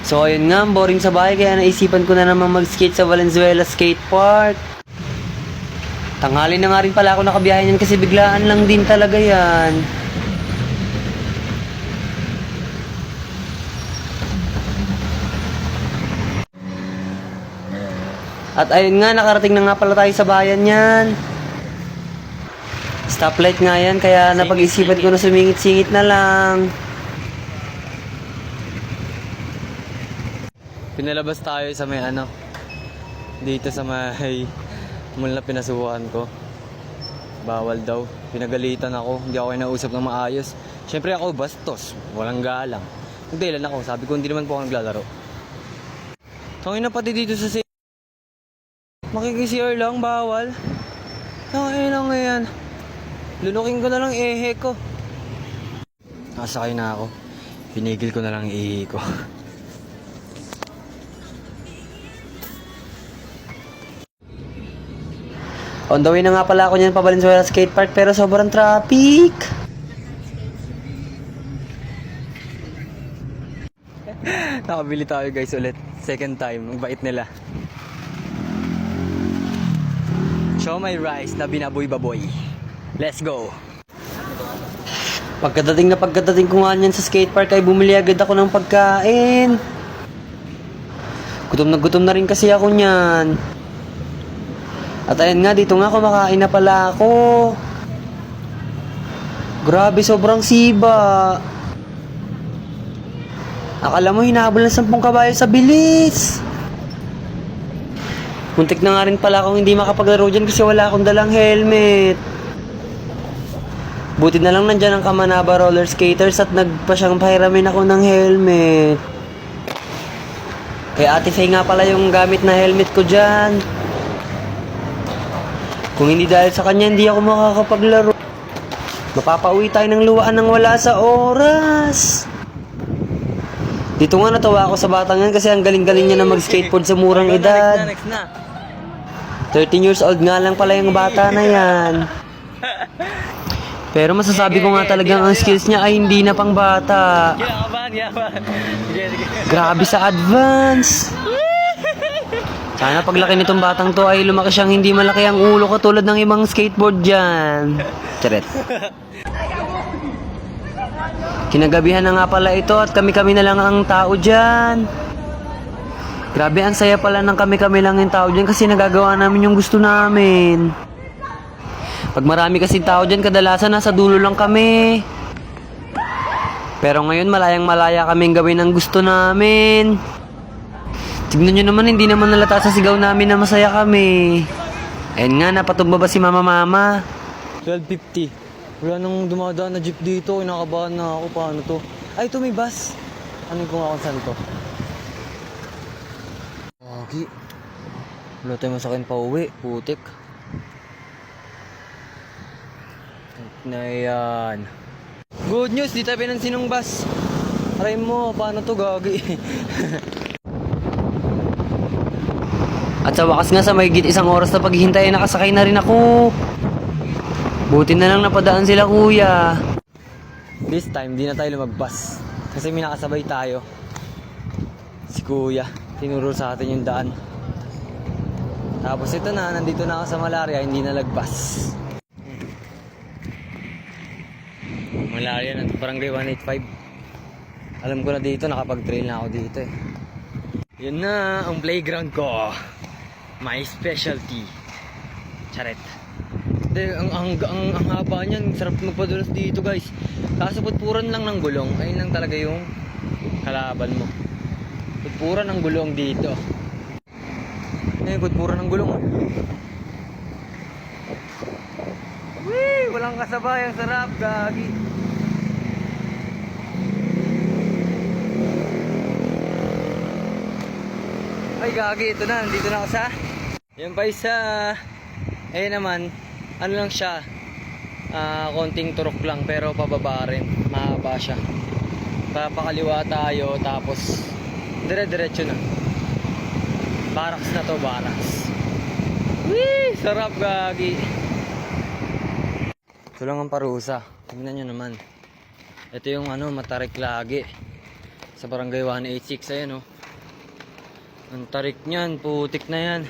So ayun nga, boring sa bahay kaya naisipan ko na naman mag-skate sa Valenzuela Skate Park. Tanghali na nga rin pala ako nakabiyahe yan kasi biglaan lang din talaga yan. At ayun nga, nakarating na nga pala tayo sa bayan yan. Stoplight nga yan, kaya napag-isipan ko na sumingit-singit na lang. Pinalabas tayo sa may dito sa may mall na pinasuhan ko. Bawal daw. Pinagalitan ako, hindi ako kinausap ng maayos. Siyempre ako bastos, walang galang. Nagdahilan ako, sabi ko hindi naman po ako naglalaro. Tangin na pati dito sa makikisiar lang, bawal. Tangin na ngayon. Lunukin ko na lang ehe ko. Nakasakay na ako. Pinigil ko na lang ehe ko. On the way na nga pala ako niyan pa Valenzuela Skate Park pero sobrang traffic. Nakabili tayo guys ulit. Second time. Ang bait nila. Show my rice na binaboy-baboy. Let's go! Pagkadating ko nga niyan sa skate park ay bumili agad ako ng pagkain. Gutom na rin kasi ako niyan. At ayun nga, dito nga kumakain na pala ako. Grabe, sobrang siba. Akala mo hinahabol ng 10 kabayo sa bilis. Muntik na nga rin pala akong hindi makapaglaro dyan kasi wala akong dalang helmet. Buti na lang nandyan ang Kamanaba Roller Skaters at nagpa siyang pahiramin ako ng helmet. Kaya Ate Faye nga pala yung gamit na helmet ko dyan. Kung hindi dahil sa kanya, hindi ako makakapaglaro. Mapapauwi tayo ng luwaan nang wala sa oras. Dito nga natawa ako sa batang yan kasi ang galing-galing niya na mag-skateboard sa murang edad. 13 years old nga lang pala yung bata na yan. Pero masasabi ko nga talagang ang skills niya ay hindi na pang bata. Grabe sa advance. Sana paglaki nitong batang to ay lumaki siyang hindi malaki ang ulo katulad ng ibang skateboard dyan. Charet. Kinagabihan na nga pala ito at kami-kami na lang ang tao dyan. Grabe, ang saya pala ng kami-kami lang yung tao dyan kasi nagagawa namin yung gusto namin. Pag marami kasi tao dyan, kadalasan nasa dulo lang kami. Pero ngayon, malayang-malaya kaming gawin ang gusto namin. Tignan nyo naman, hindi naman nalata sa sigaw namin na masaya kami. Ayun nga, napatumba ba si Mama? 12:50. Wala nang dumadaan na jeep dito. Kinakabahan na ako. Paano to? Ay, ito may bus. Ano kung ako saan to? Okay. Wala tayong masakin pa uwi. Putik. Na yan. Good news, di tayo pinansin ng bus. Aray mo, paano to gagi? At sa wakas nga sa mahigit 1 oras na paghihintay, nakasakay na rin ako. Buti na lang napadaan sila kuya. This time, di na tayo lumagbas. Kasi may nakasabay tayo. Si kuya, tinuro sa atin yung daan. Tapos ito na, nandito na ako sa Malaria, hindi na lagbas. Malaria ng Barangay 185. Alam ko na dito, nakapag-trail na ako dito eh. Yun na, ang playground ko. My specialty. Charet. Ang haba niyan, sarap magpadulas dito guys. Kaso putpuran lang ng gulong. Ayun lang talaga yung kalaban mo. Putpuran ng gulong dito. Ayun, putpuran ng gulong. Wee! Walang kasabay, ang sarap, gagi. Ay gagi, ito na, nandito na ako sa yan pa isa. Ayun naman, ano lang siya, konting turok lang pero pababa rin, mahaba siya. Papakaliwa tayo tapos dire-diretso na. Barracks na to, barracks. Wee! Sarap gagi. Ito lang ang parusa. Tingnan nyo naman. Ito yung matarik lagi. Sa barangay 186, ayan oh. Ang tarik niyan, putik na yan.